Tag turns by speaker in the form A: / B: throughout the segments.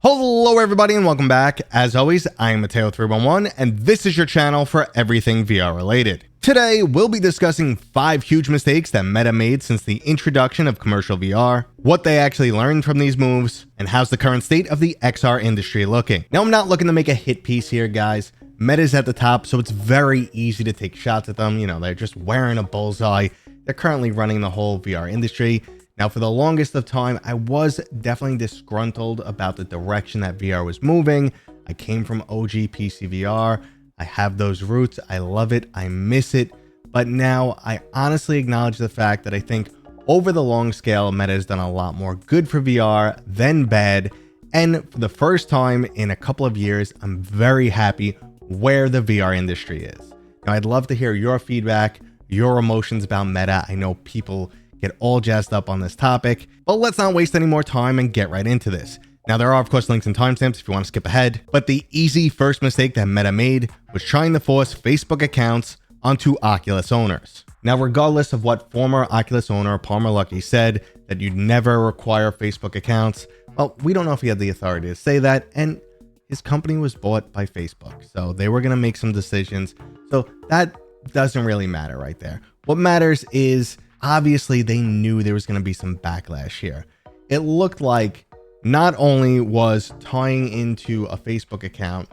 A: Hello everybody and welcome back. As always, I am Mateo311 and this is your channel for everything VR related. Today, we'll be discussing 5 huge mistakes that Meta made since the introduction of commercial VR, what they actually learned from these moves, and how's the current state of the XR industry looking. Now, I'm not looking to make a hit piece here, guys. Meta's at the top, so it's very easy to take shots at them. You know, they're just wearing a bullseye. They're currently running the whole VR industry. Now, for the longest of time, I was definitely disgruntled about the direction that VR was moving. I came from OG PCVR. I have those roots. I love it. I miss it. But now I honestly acknowledge the fact that I think over the long scale, Meta has done a lot more good for VR than bad. And for the first time in a couple of years, I'm very happy where the VR industry is. Now, I'd love to hear your feedback, your emotions about Meta. I know people get all jazzed up on this topic, but let's not waste any more time and get right into this. Now, there are of course links and timestamps if you want to skip ahead, but the easy first mistake that Meta made was trying to force Facebook accounts onto Oculus owners. Now, regardless of what former Oculus owner Palmer Luckey said, that you'd never require Facebook accounts, well, we don't know if he had the authority to say that, and his company was bought by Facebook, so they were going to make some decisions, so that doesn't really matter right there. What matters is obviously they knew there was going to be some backlash here. It looked like not only was tying into a Facebook account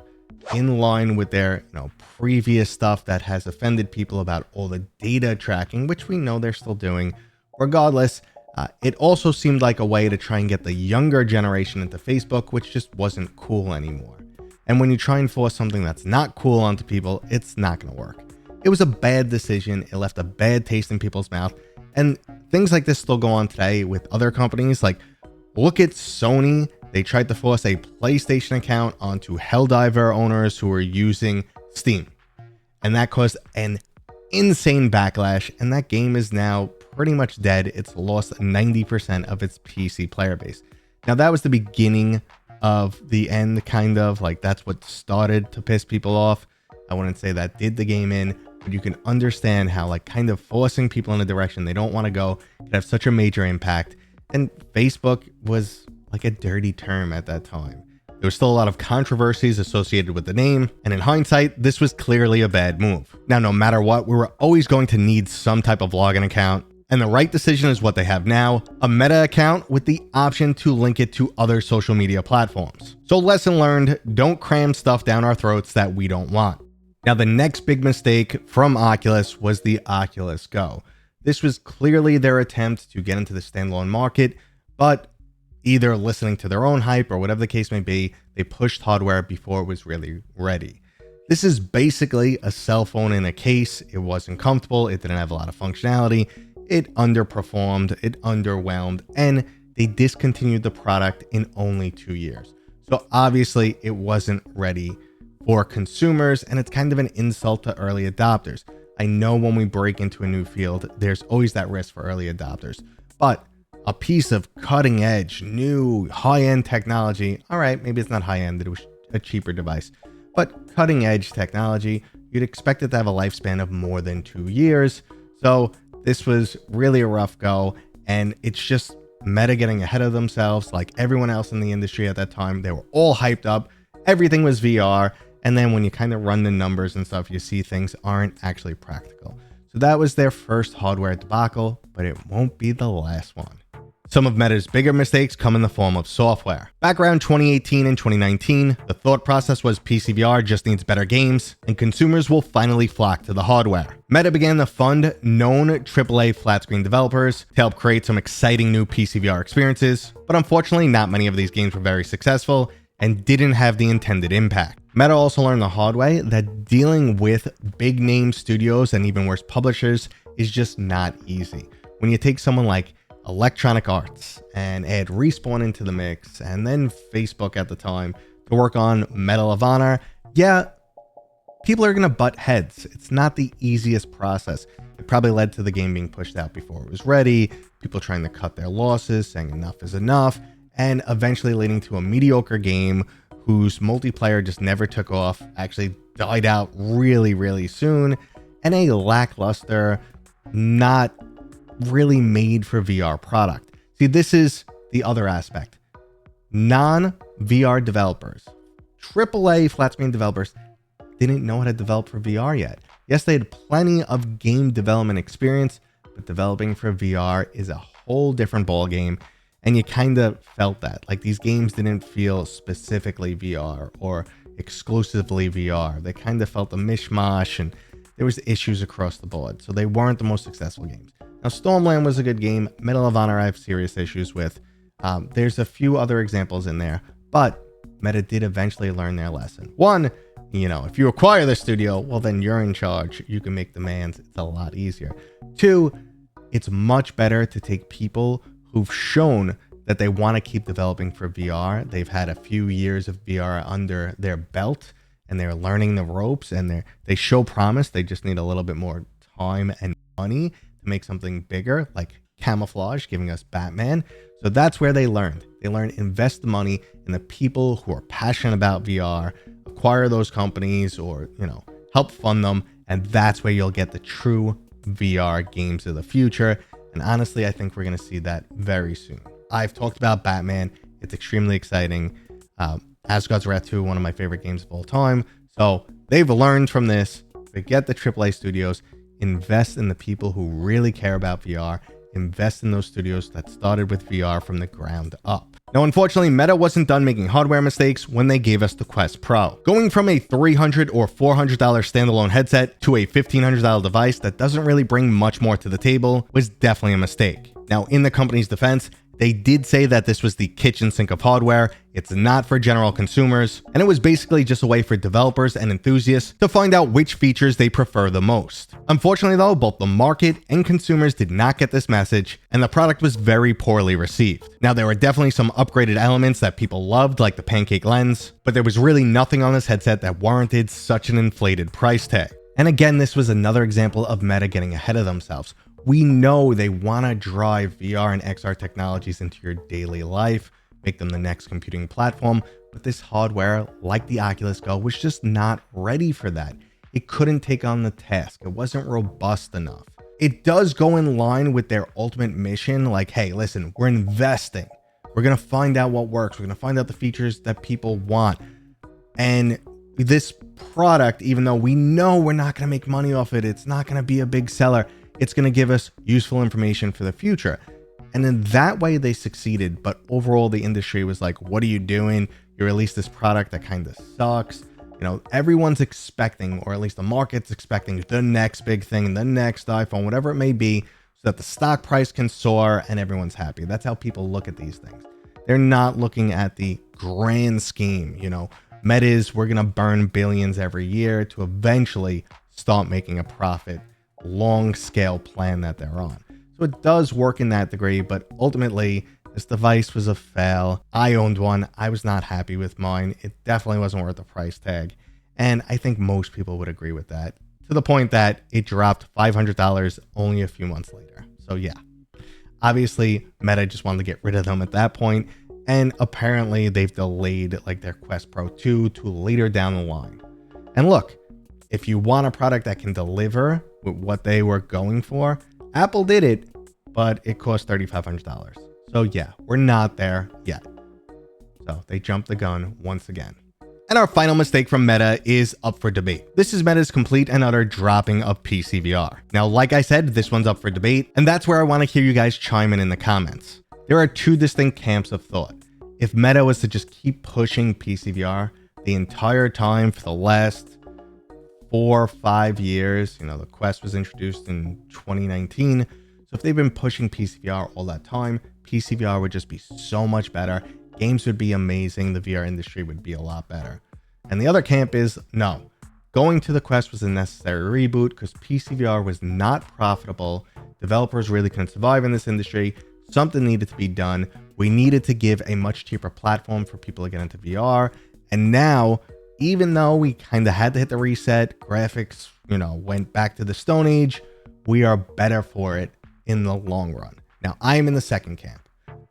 A: in line with their previous stuff that has offended people about all the data tracking, which we know they're still doing. Regardless, it also seemed like a way to try and get the younger generation into Facebook, which just wasn't cool anymore. And when you try and force something that's not cool onto people, it's not going to work. It was a bad decision. It left a bad taste in people's mouth. And things like this still go on today with other companies. Like, look at Sony. They tried to force a PlayStation account onto Helldiver owners who were using Steam. And that caused an insane backlash. And that game is now pretty much dead. It's lost 90% of its PC player base. Now, that was the beginning of the end, kind of. Like, that's what started to piss people off. I wouldn't say that did the game in, but you can understand how like kind of forcing people in a direction they don't want to go could have such a major impact. And Facebook was like a dirty term at that time. There was still a lot of controversies associated with the name, and in hindsight, this was clearly a bad move. Now, no matter what, we were always going to need some type of login account, and the right decision is what they have now, a Meta account with the option to link it to other social media platforms. So lesson learned, don't cram stuff down our throats that we don't want. Now, the next big mistake from Oculus was the Oculus Go. This was clearly their attempt to get into the standalone market, but either listening to their own hype or whatever the case may be, they pushed hardware before it was really ready. This is basically a cell phone in a case. It wasn't comfortable. It didn't have a lot of functionality. It underperformed. It underwhelmed, and they discontinued the product in only 2 years. So obviously it wasn't ready for consumers, and it's kind of an insult to early adopters. I know when we break into a new field, there's always that risk for early adopters, but a piece of cutting edge, new high-end technology, all right, maybe it's not high-end, it was a cheaper device, but cutting edge technology, you'd expect it to have a lifespan of more than 2 years. So this was really a rough go, and it's just Meta getting ahead of themselves like everyone else in the industry at that time. They were all hyped up. Everything was VR. And then when you kind of run the numbers and stuff, you see things aren't actually practical. So that was their first hardware debacle, but it won't be the last one. Some of Meta's bigger mistakes come in the form of software. Back around 2018 and 2019, the thought process was PCVR just needs better games, and consumers will finally flock to the hardware. Meta began to fund known AAA flat screen developers to help create some exciting new PCVR experiences, but unfortunately not many of these games were very successful and didn't have the intended impact. Meta also learned the hard way that dealing with big name studios and even worse publishers is just not easy. When you take someone like Electronic Arts and add Respawn into the mix, and then Facebook at the time to work on Medal of Honor, yeah, people are going to butt heads. It's not the easiest process. It probably led to the game being pushed out before it was ready, people trying to cut their losses, saying enough is enough, and eventually leading to a mediocre game whose multiplayer just never took off, actually died out really, really soon, and a lackluster, not really made for VR product. See, this is the other aspect. VR developers, AAA flat screen developers, didn't know how to develop for VR yet. Yes, they had plenty of game development experience, but developing for VR is a whole different ballgame. And you kind of felt that. Like, these games didn't feel specifically VR or exclusively VR. They kind of felt a mishmash, and there was issues across the board. So they weren't the most successful games. Now, Stormland was a good game. Medal of Honor I have serious issues with. There's a few other examples in there, but Meta did eventually learn their lesson. One, if you acquire the studio, well, then you're in charge. You can make demands. It's a lot easier. Two, it's much better to take people who've shown that they want to keep developing for VR. They've had a few years of VR under their belt, and they're learning the ropes, and they show promise. They just need a little bit more time and money to make something bigger, like Camouflage giving us Batman. So that's where they learned. They learned invest the money in the people who are passionate about VR, acquire those companies, or help fund them, and that's where you'll get the true VR games of the future. And honestly, I think we're going to see that very soon. I've talked about Batman. It's extremely exciting. Asgard's Wrath 2, one of my favorite games of all time. So they've learned from this. Forget the AAA studios. Invest in the people who really care about VR. Invest in those studios that started with VR from the ground up. Now, unfortunately, Meta wasn't done making hardware mistakes when they gave us the Quest Pro. Going from a $300 or $400 standalone headset to a $1,500 device that doesn't really bring much more to the table was definitely a mistake. Now, in the company's defense, they did say that this was the kitchen sink of hardware. It's not for general consumers, and it was basically just a way for developers and enthusiasts to find out which features they prefer the most. Unfortunately though, both the market and consumers did not get this message, and the product was very poorly received. Now, there were definitely some upgraded elements that people loved, like the pancake lens, but there was really nothing on this headset that warranted such an inflated price tag. And again, this was another example of Meta getting ahead of themselves. We know they want to drive VR and XR technologies into your daily life, make them the next computing platform, but this hardware, like the Oculus Go, was just not ready for that. It couldn't take on the task. It wasn't robust enough. It does go in line with their ultimate mission, like, hey, listen, we're investing. We're going to find out what works. We're going to find out the features that people want. And this product, even though we know we're not going to make money off it, it's not going to be a big seller, it's going to give us useful information for the future. And in that way, they succeeded. But overall, the industry was like, what are you doing? You released this product that kind of sucks. Everyone's expecting, or at least the market's expecting, the next big thing, the next iPhone, whatever it may be, so that the stock price can soar and everyone's happy. That's how people look at these things. They're not looking at the grand scheme. Meta's, we're going to burn billions every year to eventually start making a profit. Long scale plan that they're on. So it does work in that degree, but ultimately this device was a fail. I owned one. I was not happy with mine. It definitely wasn't worth the price tag. And I think most people would agree with that, to the point that it dropped $500 only a few months later. So yeah, obviously Meta just wanted to get rid of them at that point. And apparently they've delayed like their Quest Pro 2 to later down the line. And look, if you want a product that can deliver with what they were going for, Apple did it, but it cost $3,500. So yeah, we're not there yet. So they jumped the gun once again. And our final mistake from Meta is up for debate. This is Meta's complete and utter dropping of PCVR. Now, like I said, this one's up for debate, and that's where I want to hear you guys chime in the comments. There are two distinct camps of thought. If Meta was to just keep pushing PCVR the entire time for the last 4 or 5 years, the Quest was introduced in 2019. So if they've been pushing PCVR all that time, PCVR would just be so much better. Games would be amazing. The VR industry would be a lot better. And the other camp is no. Going to the Quest was a necessary reboot because PCVR was not profitable. Developers really couldn't survive in this industry. Something needed to be done. We needed to give a much cheaper platform for people to get into VR. And now, even though we kind of had to hit the reset, graphics, went back to the Stone Age, we are better for it in the long run. Now, I am in the second camp.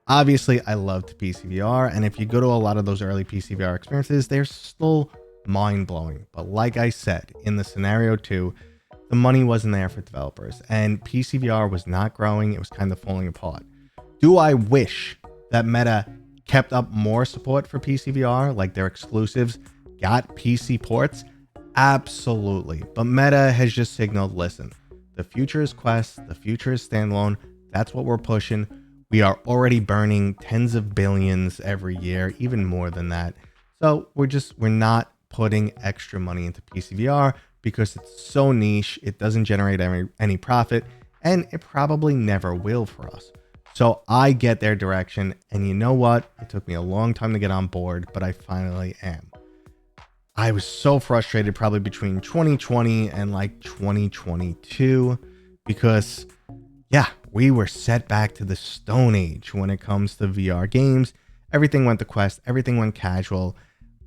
A: Obviously, I loved PCVR, and if you go to a lot of those early PCVR experiences, they're still mind-blowing. But like I said, in the scenario 2, the money wasn't there for developers, and PCVR was not growing. It was kind of falling apart. Do I wish that Meta kept up more support for PCVR, like their exclusives got PC ports? Absolutely. But Meta has just signaled, listen, the future is Quest, the future is standalone. That's what we're pushing. We are already burning tens of billions every year, even more than that. So we're not putting extra money into PCVR because it's so niche. It doesn't generate any profit, and it probably never will for us. So I get their direction, and you know what? It took me a long time to get on board, but I finally am. I was so frustrated probably between 2020 and like 2022 because, yeah, we were set back to the Stone Age when it comes to VR games. Everything went to Quest, everything went casual,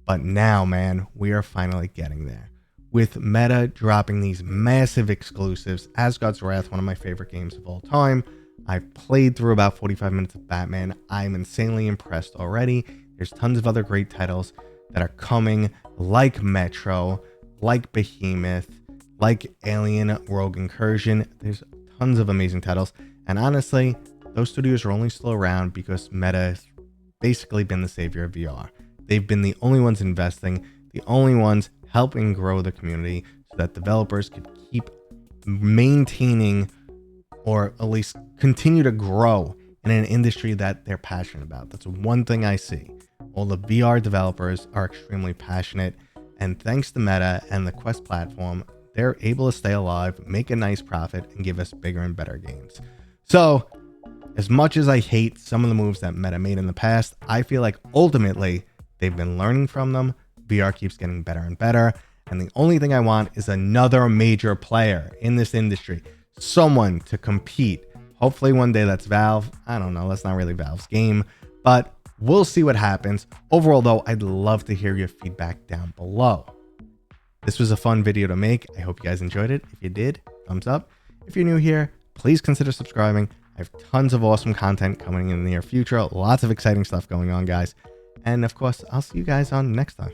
A: but now, man, we are finally getting there. With Meta dropping these massive exclusives, Asgard's Wrath, one of my favorite games of all time. I've played through about 45 minutes of Batman. I'm insanely impressed already. There's tons of other great titles that are coming, like Metro, like Behemoth, like Alien Rogue Incursion. There's tons of amazing titles. And honestly, those studios are only still around because Meta has basically been the savior of VR. They've been the only ones investing, the only ones helping grow the community so that developers could keep maintaining or at least continue to grow in an industry that they're passionate about. That's one thing I see. All the VR developers are extremely passionate, and thanks to Meta and the Quest platform, they're able to stay alive, make a nice profit, and give us bigger and better games. So, as much as I hate some of the moves that Meta made in the past, I feel like ultimately they've been learning from them. VR keeps getting better and better, and the only thing I want is another major player in this industry, someone to compete. Hopefully one day that's Valve. I don't know, that's not really Valve's game, but we'll see what happens. Overall though, I'd love to hear your feedback down below. This was a fun video to make. I hope you guys enjoyed it. If you did, thumbs up. If you're new here, please consider subscribing. I have tons of awesome content coming in the near future. Lots of exciting stuff going on, guys. And of course, I'll see you guys on next time.